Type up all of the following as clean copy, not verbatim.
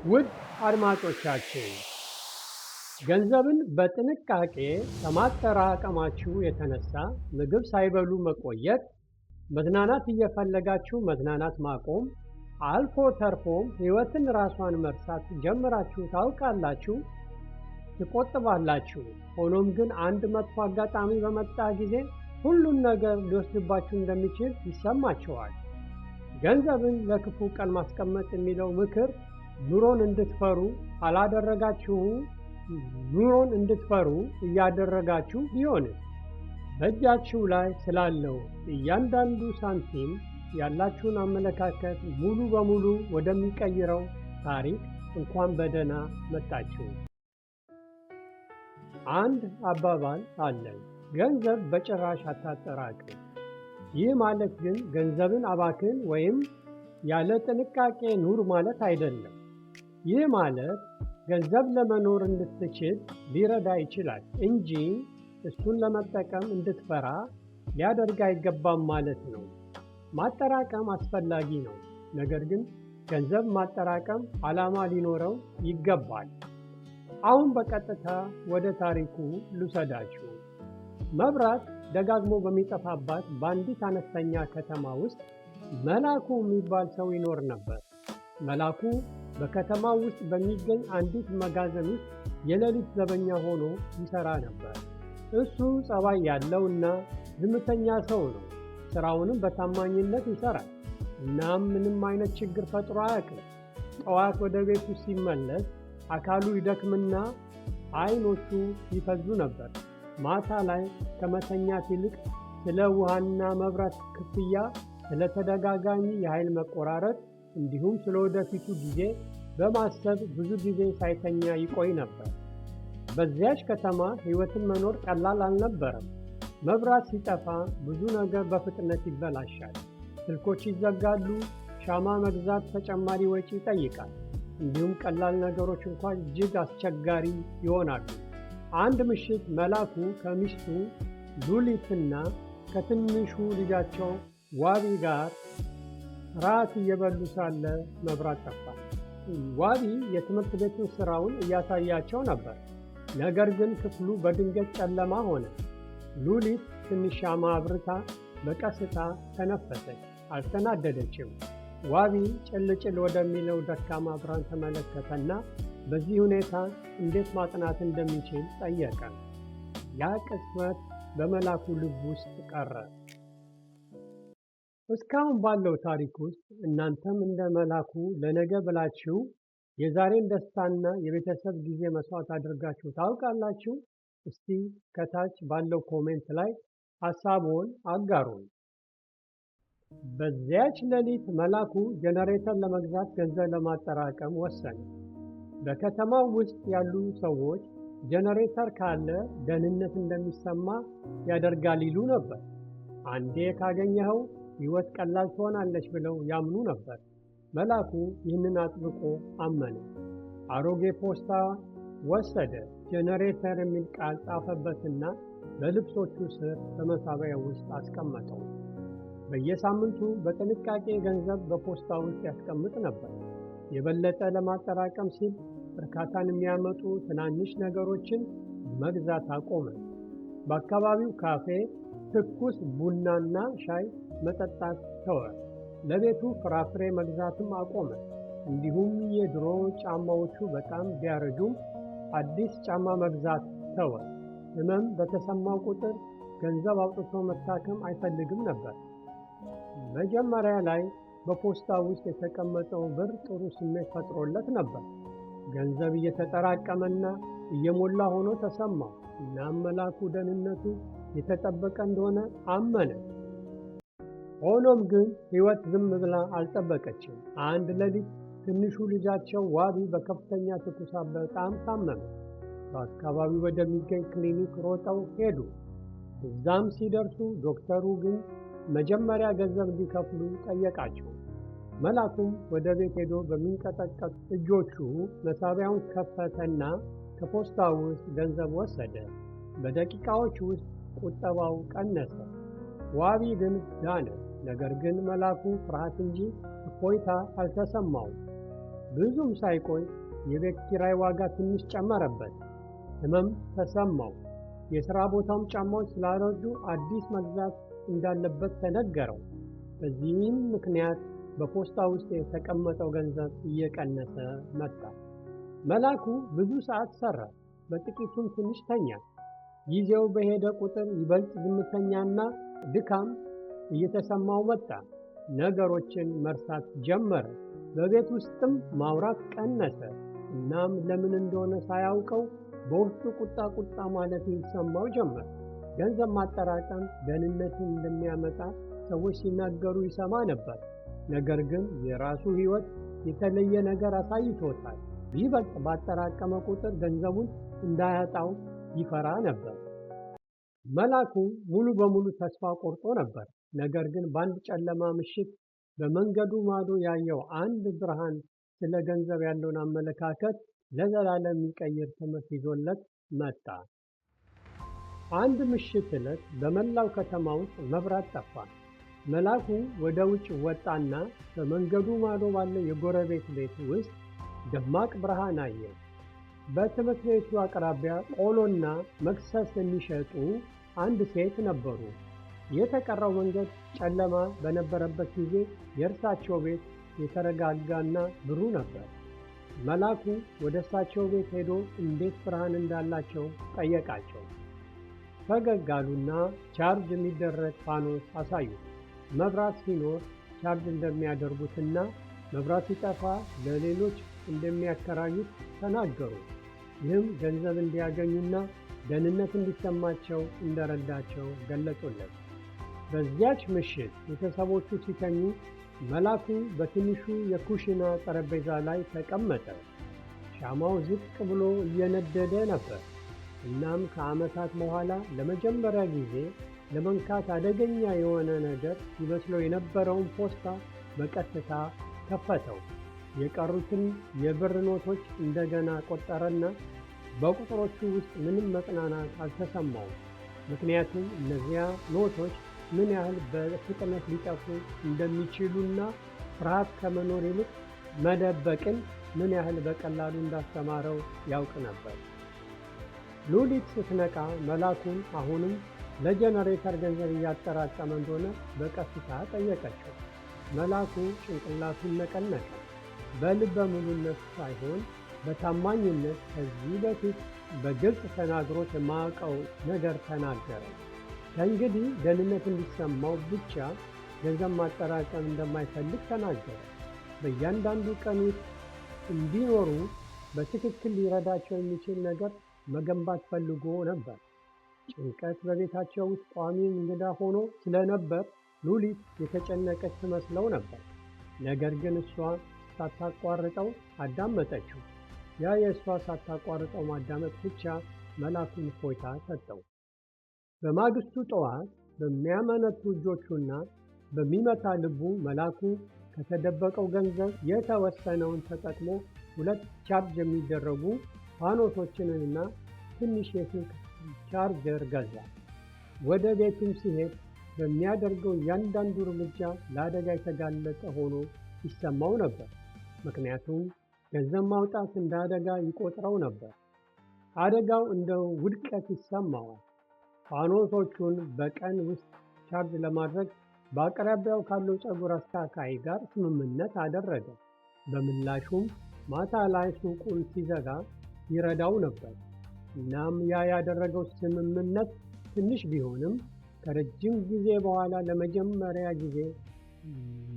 ውድ አድማጮቻችን ገንዘብን በጥንቃቄ ከማጠራቀማችሁ የተነሳ ምግብ ሳይበሉ መቆየት፣ መዝናናት እየፈለጋችሁ መዝናናት ማቆም፣ አልፎ ተርፎም ሕይወትን ራሷን መርሳት ጀምራችሁ ታውቃላችሁ? ትቆጥባላችሁ። ሆኖም ግን አንድ መጥፎ አጋጣሚ በመጣ ጊዜ ሁሉን ነገር ሊወስድባችሁ እንደሚችል ይሰማችኋል። ገንዘብን ለክፉ ቀን ማስቀመጥ የሚለው ምክር ኑሮን እንድትፈሩ እያደረጋችሁ ቢሆንስ? በእጃችሁ ላይ ስላለው እያንዳንዱ ሳንቲም ያላችሁን አመለካከት ሙሉ በሙሉ ወደሚቀይረው ታሪክ እንኳን በደህና መጣችሁ። አንድ አባባል አለን፣ ገንዘብ በጭራሽ አታጠራቅም። ይህ ማለት ግን ገንዘብን አባክን ወይም ያለ ጥንቃቄ ኑር ማለት አይደለም። ይህ ማለት ገንዘብ ለመኖር እንድትችል ሊረዳ ይችላል እንጂ እሱን ለመጠቀም እንድትፈራ ሊያደርግ አይገባም ማለት ነው። ማጠራቀም አስፈላጊ ነው፣ ነገር ግን ገንዘብ ማጠራቀም ዓላማ ሊኖረው ይገባል። አሁን በቀጥታ ወደ ታሪኩ ልውሰዳችሁ። መብራት ደጋግሞ በሚጠፋባት በአንዲት አነስተኛ ከተማ ውስጥ መላኩ የሚባል ሰው ይኖር ነበር። መላኩ በከተማው ውስጥ በሚገኝ አንዲት መጋዘን ውስጥ የሌሊት ዘበኛ ሆኖ ይሰራ ነበር። እሱ ጸባይ ያለውና ዝምተኛ ሰው ነው። ስራውንም በታማኝነት ይሰራል። እናም ምንም አይነት ችግር ፈጥሮ አያውቅም። ጠዋት ወደ ቤቱ ሲመለስ አካሉ ይደክምና አይኖቹ ይፈዙ ነበር። ማታ ላይ ከመተኛት ይልቅ ስለ ውሃና መብራት ክፍያ፣ ስለ ተደጋጋሚ የኃይል መቆራረጥ እንዲሁም ስለ ወደፊቱ ጊዜ በማሰብ ብዙ ጊዜ ሳይተኛ ይቆይ ነበር። በዚያች ከተማ ሕይወትን መኖር ቀላል አልነበረም። መብራት ሲጠፋ ብዙ ነገር በፍጥነት ይበላሻል። ስልኮች ይዘጋሉ። ሻማ መግዛት ተጨማሪ ወጪ ይጠይቃል። እንዲሁም ቀላል ነገሮች እንኳን እጅግ አስቸጋሪ ይሆናሉ። አንድ ምሽት መላኩ ከሚስቱ ሉሊትና ከትንሹ ልጃቸው ዋቢ ጋር ራት እየበሉ ሳለ መብራት ጠፋ። ዋቢ የትምህርት ቤቱን ስራውን እያሳያቸው ነበር። ነገር ግን ክፍሉ በድንገት ጨለማ ሆነ። ሉሊት ትንሽ ሻማ አብርታ በቀስታ ተነፈሰች። አልተናደደችም። ዋቢ ጭልጭል ወደሚለው ደካማ ብርሃን ተመለከተና በዚህ ሁኔታ እንዴት ማጥናት እንደሚችል ጠየቀ። ያ ቅጽበት በመላኩ ልብ ውስጥ ቀረ። እስካሁን ባለው ታሪክ ውስጥ እናንተም እንደ መላኩ ለነገ ብላችሁ የዛሬን ደስታና የቤተሰብ ጊዜ መስዋዕት አድርጋችሁ ታውቃላችሁ? እስቲ ከታች ባለው ኮሜንት ላይ ሐሳቦን አጋሩን። በዚያች ሌሊት መላኩ ጀነሬተር ለመግዛት ገንዘብ ለማጠራቀም ወሰነ። በከተማው ውስጥ ያሉ ሰዎች ጀነሬተር ካለ ደህንነት እንደሚሰማ ያደርጋል ይሉ ነበር። አንዴ ካገኘኸው ሕይወት ቀላል ትሆናለች ብለው ያምኑ ነበር። መላኩ ይህንን አጥብቆ አመነ። አሮጌ ፖስታ ወሰደ። ጀነሬተር የሚል ቃል ጻፈበትና በልብሶቹ ስር በመሳቢያ ውስጥ አስቀመጠው። በየሳምንቱ በጥንቃቄ ገንዘብ በፖስታ ውስጥ ያስቀምጥ ነበር። የበለጠ ለማጠራቀም ሲል እርካታን የሚያመጡ ትናንሽ ነገሮችን መግዛት አቆመ። በአካባቢው ካፌ ትኩስ ቡናና ሻይ መጠጣት ተወ። ለቤቱ ፍራፍሬ መግዛትም አቆመ። እንዲሁም የድሮ ጫማዎቹ በጣም ቢያረጁም አዲስ ጫማ መግዛት ተወ። ሕመም በተሰማው ቁጥር ገንዘብ አውጥቶ መታከም አይፈልግም ነበር። መጀመሪያ ላይ በፖስታ ውስጥ የተቀመጠው ብር ጥሩ ስሜት ፈጥሮለት ነበር። ገንዘብ እየተጠራቀመና እየሞላ ሆኖ ተሰማው። እናም መላኩ ደህንነቱ የተጠበቀ እንደሆነ አመነ። ሆኖም ግን ሕይወት ዝም ብላ አልጠበቀችም። አንድ ሌሊት ትንሹ ልጃቸው ዋቢ በከፍተኛ ትኩሳት በጣም ታመመ። በአካባቢው ወደሚገኝ ክሊኒክ ሮጠው ሄዱ። እዛም ሲደርሱ ዶክተሩ ግን መጀመሪያ ገንዘብ እንዲከፍሉ ጠየቃቸው። መላኩም ወደ ቤት ሄዶ በሚንቀጠቀጡ እጆቹ መሳቢያውን ከፈተና ከፖስታ ውስጥ ገንዘብ ወሰደ። በደቂቃዎች ውስጥ ቁጠባው ቀነሰ። ዋቢ ግን ዳነ። ነገር ግን መላኩ ፍርሃት እንጂ እፎይታ አልተሰማውም። ብዙም ሳይቆይ የቤት ኪራይ ዋጋ ትንሽ ጨመረበት። ህመም ተሰማው። የሥራ ቦታውም ጫማዎች ስላልወዱ አዲስ መግዛት እንዳለበት ተነገረው። በዚህም ምክንያት በፖስታ ውስጥ የተቀመጠው ገንዘብ እየቀነሰ መጣ። መላኩ ብዙ ሰዓት ሠራ፣ በጥቂቱም ትንሽ ተኛ። ጊዜው በሄደ ቁጥር ይበልጥ ዝምተኛና ድካም እየተሰማው መጣ። ነገሮችን መርሳት ጀመረ። በቤት ውስጥም ማውራት ቀነሰ። እናም ለምን እንደሆነ ሳያውቀው በውስጡ ቁጣ ማለት ይሰማው ጀመር። ገንዘብ ማጠራቀም ደህንነትን እንደሚያመጣ ሰዎች ሲናገሩ ይሰማ ነበር። ነገር ግን የራሱ ሕይወት የተለየ ነገር አሳይቶታል። ይበልጥ ባጠራቀመ ቁጥር ገንዘቡን እንዳያጣው ይፈራ ነበር። መላኩ ሙሉ በሙሉ ተስፋ ቆርጦ ነበር። ነገር ግን በአንድ ጨለማ ምሽት በመንገዱ ማዶ ያየው አንድ ብርሃን ስለ ገንዘብ ያለውን አመለካከት ለዘላለም የሚቀይር ትምህርት ይዞለት መጣ። አንድ ምሽት ዕለት በመላው ከተማ ውስጥ መብራት ጠፋ። መላኩ ወደ ውጭ ወጣና በመንገዱ ማዶ ባለው የጎረቤት ቤት ውስጥ ደማቅ ብርሃን አየ። በትምህርት ቤቱ አቅራቢያ ቆሎና መክሰስ የሚሸጡ አንድ ሴት ነበሩ። የተቀረው መንገድ ጨለማ በነበረበት ጊዜ የእርሳቸው ቤት የተረጋጋና ብሩህ ነበር። መላኩ ወደ እርሳቸው ቤት ሄዶ እንዴት ብርሃን እንዳላቸው ጠየቃቸው። ፈገግ አሉና ቻርጅ የሚደረግ ፋኖስ አሳዩት። መብራት ሲኖር ቻርጅ እንደሚያደርጉትና መብራት ሲጠፋ ለሌሎች እንደሚያከራዩት ተናገሩ። ይህም ገንዘብ እንዲያገኙና ደህንነት እንዲሰማቸው እንደረዳቸው ገለጹለት። በዚያች ምሽት ቤተሰቦቹ ሲተኙ መላኩ በትንሹ የኩሽና ጠረጴዛ ላይ ተቀመጠ። ሻማው ዝቅ ብሎ እየነደደ ነበር። እናም ከዓመታት በኋላ ለመጀመሪያ ጊዜ ለመንካት አደገኛ የሆነ ነገር ይመስለው የነበረውን ፖስታ በቀጥታ ከፈተው። የቀሩትን የብር ኖቶች እንደገና ቆጠረና በቁጥሮቹ ውስጥ ምንም መጽናናት አልተሰማውም። ምክንያቱም እነዚያ ኖቶች ምን ያህል በፍጥነት ሊጠፉ እንደሚችሉና ፍርሃት ከመኖር ይልቅ መደበቅን ምን ያህል በቀላሉ እንዳስተማረው ያውቅ ነበር። ሉሊት ስትነቃ መላኩን አሁንም ለጀነሬተር ገንዘብ እያጠራቀመ እንደሆነ በቀስታ ጠየቀችው። መላኩ ጭንቅላቱን ነቀነቀ። በልበ ሙሉነት ሳይሆን በታማኝነት ከዚህ በፊት በግልጽ ተናግሮት የማያውቀው ነገር ተናገረ። ከእንግዲህ ደህንነት እንዲሰማው ብቻ ገንዘብ ማጠራቀም እንደማይፈልግ ተናገረ። በእያንዳንዱ ቀን ውስጥ እንዲኖሩ በትክክል ሊረዳቸው የሚችል ነገር መገንባት ፈልጎ ነበር። ጭንቀት በቤታቸው ውስጥ ቋሚ እንግዳ ሆኖ ስለነበር ሉሊት የተጨነቀች ትመስለው ነበር። ነገር ግን እሷ ሳታቋርጠው አዳመጠችው። ያ የእሷ ሳታቋርጠው ማዳመጥ ብቻ መላኩን እፎይታ ሰጠው። በማግስቱ ጠዋት በሚያመነቱ እጆቹና በሚመታ ልቡ መላኩ ከተደበቀው ገንዘብ የተወሰነውን ተጠቅሞ 2 ቻርጅ የሚደረጉ ፋኖሶችንና ትንሽ የስልክ ቻርጀር ገዛ። ወደ ቤቱም ሲሄድ በሚያደርገው እያንዳንዱ እርምጃ ለአደጋ የተጋለጠ ሆኖ ይሰማው ነበር። ምክንያቱም ገንዘብ ማውጣት እንደ አደጋ ይቆጥረው ነበር። አደጋው እንደ ውድቀት ይሰማዋል። ፋኖሶቹን በቀን ውስጥ ቻርጅ ለማድረግ በአቅራቢያው ካለው ፀጉር አስተካካይ ጋር ስምምነት አደረገ። በምላሹም ማታ ላይ ሱቁን ሲዘጋ ይረዳው ነበር። እናም ያ ያደረገው ስምምነት ትንሽ ቢሆንም ከረጅም ጊዜ በኋላ ለመጀመሪያ ጊዜ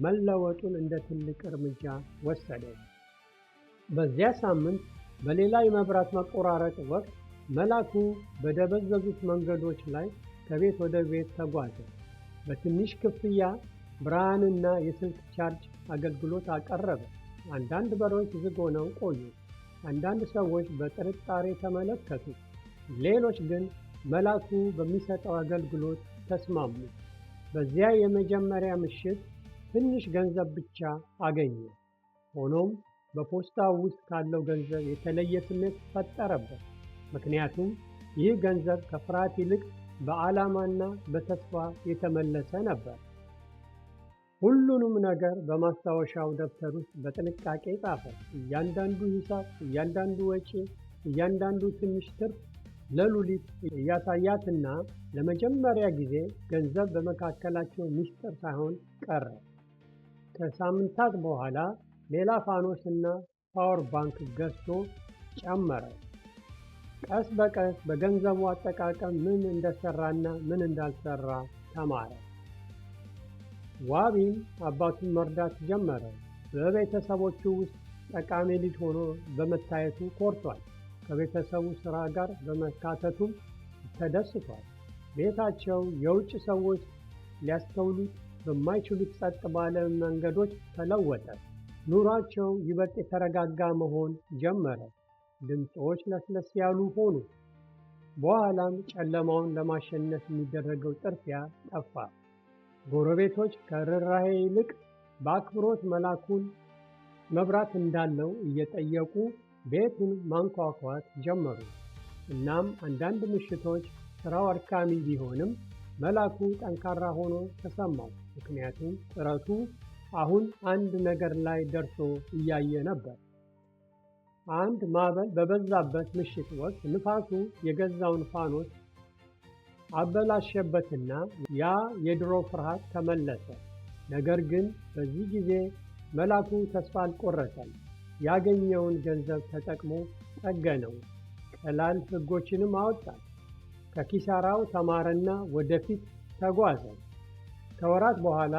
መለወጡን እንደ ትልቅ እርምጃ ወሰደ። በዚያ ሳምንት በሌላ የመብራት መቆራረጥ ወቅት መላኩ በደበዘዙት መንገዶች ላይ ከቤት ወደ ቤት ተጓዘ። በትንሽ ክፍያ ብርሃንና የስልክ ቻርጅ አገልግሎት አቀረበ። አንዳንድ በሮች ዝግ ሆነው ቆዩ። አንዳንድ ሰዎች በጥርጣሬ ተመለከቱት። ሌሎች ግን መላኩ በሚሰጠው አገልግሎት ተስማሙ። በዚያ የመጀመሪያ ምሽት ትንሽ ገንዘብ ብቻ አገኘ። ሆኖም በፖስታው ውስጥ ካለው ገንዘብ የተለየ ስሜት ፈጠረበት። ምክንያቱም ይህ ገንዘብ ከፍርሃት ይልቅ በዓላማና በተስፋ የተመለሰ ነበር። ሁሉንም ነገር በማስታወሻው ደብተር ውስጥ በጥንቃቄ ጻፈ። እያንዳንዱ ሂሳብ፣ እያንዳንዱ ወጪ፣ እያንዳንዱ ትንሽ ትርፍ ለሉሊት እያሳያትና ለመጀመሪያ ጊዜ ገንዘብ በመካከላቸው ምስጢር ሳይሆን ቀረ። ከሳምንታት በኋላ ሌላ ፋኖስ እና ፓወር ባንክ ገዝቶ ጨመረ። ቀስ በቀስ በገንዘቡ አጠቃቀም ምን እንደሰራና ምን እንዳልሰራ ተማረ። ዋቢም አባቱን መርዳት ጀመረ። በቤተሰቦቹ ውስጥ ጠቃሚ ልጅ ሆኖ በመታየቱ ኮርቷል። ከቤተሰቡ ሥራ ጋር በመካተቱም ተደስቷል። ቤታቸው የውጭ ሰዎች ሊያስተውሉት በማይችሉት ጸጥ ባለ መንገዶች ተለወጠ። ኑሯቸው ይበልጥ የተረጋጋ መሆን ጀመረ። ድምፆች ለስለስ ያሉ ሆኑ። በኋላም ጨለማውን ለማሸነፍ የሚደረገው ጥርፊያ ጠፋ። ጎረቤቶች ከርኅራኄ ይልቅ በአክብሮት መላኩን መብራት እንዳለው እየጠየቁ ቤቱን ማንኳኳት ጀመሩ። እናም አንዳንድ ምሽቶች ሥራው አድካሚ ቢሆንም መላኩ ጠንካራ ሆኖ ተሰማው። ምክንያቱም ጥረቱ አሁን አንድ ነገር ላይ ደርሶ እያየ ነበር። አንድ ማዕበል በበዛበት ምሽት ወቅት ንፋሱ የገዛውን ፋኖስ አበላሸበትና ያ የድሮ ፍርሃት ተመለሰ። ነገር ግን በዚህ ጊዜ መላኩ ተስፋ አልቆረጠም። ያገኘውን ገንዘብ ተጠቅሞ ጠገነው። ቀላል ሕጎችንም አወጣ። ከኪሳራው ተማረና ወደፊት ተጓዘ። ከወራት በኋላ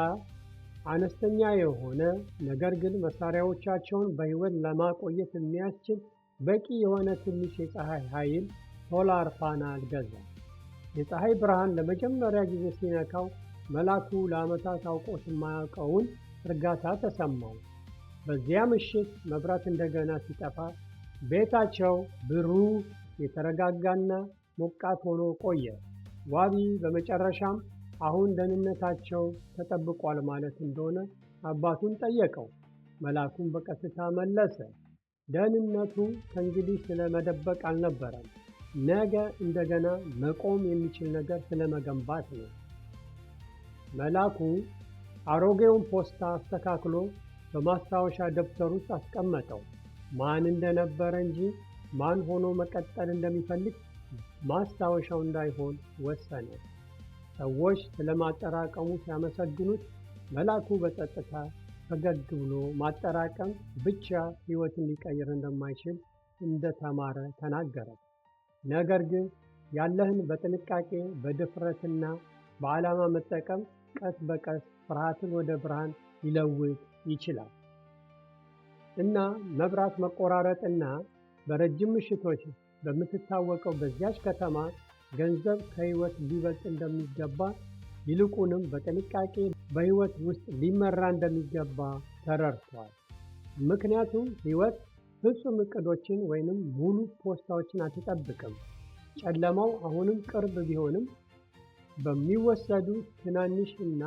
አነስተኛ የሆነ ነገር ግን መሳሪያዎቻቸውን በሕይወት ለማቆየት የሚያስችል በቂ የሆነ ትንሽ የፀሐይ ኃይል ሶላር ፓናል ገዛ። የፀሐይ ብርሃን ለመጀመሪያ ጊዜ ሲነካው መላኩ ለዓመታት አውቆት የማያውቀውን እርጋታ ተሰማው። በዚያ ምሽት መብራት እንደገና ሲጠፋ ቤታቸው ብሩህ፣ የተረጋጋና ሞቃት ሆኖ ቆየ። ዋቢ በመጨረሻም አሁን ደህንነታቸው ተጠብቋል ማለት እንደሆነ አባቱን ጠየቀው። መላኩም በቀስታ መለሰ። ደህንነቱ ከእንግዲህ ስለ መደበቅ አልነበረም፣ ነገ እንደገና መቆም የሚችል ነገር ስለመገንባት ነው። መላኩ አሮጌውን ፖስታ አስተካክሎ በማስታወሻ ደብተር ውስጥ አስቀመጠው። ማን እንደነበረ እንጂ ማን ሆኖ መቀጠል እንደሚፈልግ ማስታወሻው እንዳይሆን ወሰነ። ሰዎች ስለማጠራቀሙ ሲያመሰግኑት መላኩ በጸጥታ ፈገግ ብሎ ማጠራቀም ብቻ ሕይወትን ሊቀይር እንደማይችል እንደተማረ ተናገረ። ነገር ግን ያለህን በጥንቃቄ በድፍረትና በዓላማ መጠቀም ቀስ በቀስ ፍርሃትን ወደ ብርሃን ሊለውጥ ይችላል እና መብራት መቆራረጥና በረጅም ምሽቶች በምትታወቀው በዚያች ከተማ ገንዘብ ከሕይወት ሊበልጥ እንደሚገባ ይልቁንም በጥንቃቄ በሕይወት ውስጥ ሊመራ እንደሚገባ ተረድቷል። ምክንያቱም ሕይወት ፍጹም ዕቅዶችን ወይንም ሙሉ ፖስታዎችን አትጠብቅም። ጨለማው አሁንም ቅርብ ቢሆንም በሚወሰዱ ትናንሽ እና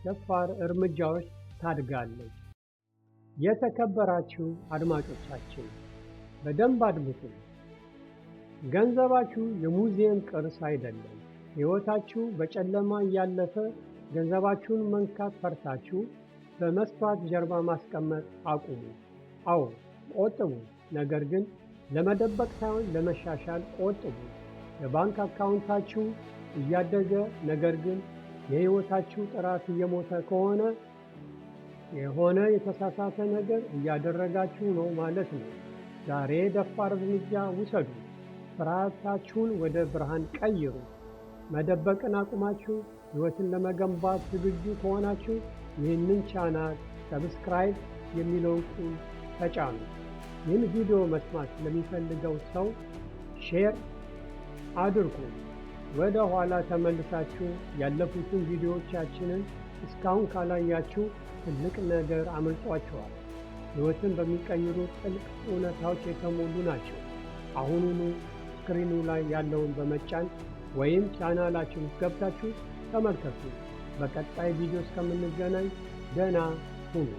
ደፋር እርምጃዎች ታድጋለች። የተከበራችሁ አድማጮቻችን በደንብ አድምጡ። ገንዘባችሁ የሙዚየም ቅርስ አይደለም። ሕይወታችሁ በጨለማ እያለፈ ገንዘባችሁን መንካት ፈርታችሁ በመስታወት ጀርባ ማስቀመጥ አቁሙ። አዎ ቆጥቡ፣ ነገር ግን ለመደበቅ ሳይሆን ለመሻሻል ቆጥቡ። የባንክ አካውንታችሁ እያደገ ነገር ግን የሕይወታችሁ ጥራት እየሞተ ከሆነ የሆነ የተሳሳተ ነገር እያደረጋችሁ ነው ማለት ነው። ዛሬ ደፋር እርምጃ ውሰዱ። ፍርሃታችሁን ወደ ብርሃን ቀይሩ። መደበቅን አቁማችሁ ሕይወትን ለመገንባት ዝግጁ ከሆናችሁ ይህንን ቻናል ሰብስክራይብ የሚለውን ቁልፍ ተጫኑ። ይህን ቪዲዮ መስማት ለሚፈልገው ሰው ሼር አድርጉ። ወደ ኋላ ተመልሳችሁ ያለፉትን ቪዲዮዎቻችንን እስካሁን ካላያችሁ ትልቅ ነገር አመልጧችኋል። ሕይወትን በሚቀይሩ ጥልቅ እውነታዎች የተሞሉ ናቸው። አሁኑኑ ስክሪኑ ላይ ያለውን በመጫን ወይም ቻናላችን ውስጥ ገብታችሁ ተመልከቱ። በቀጣይ ቪዲዮ እስከምንገናኝ ደህና ሁኑ።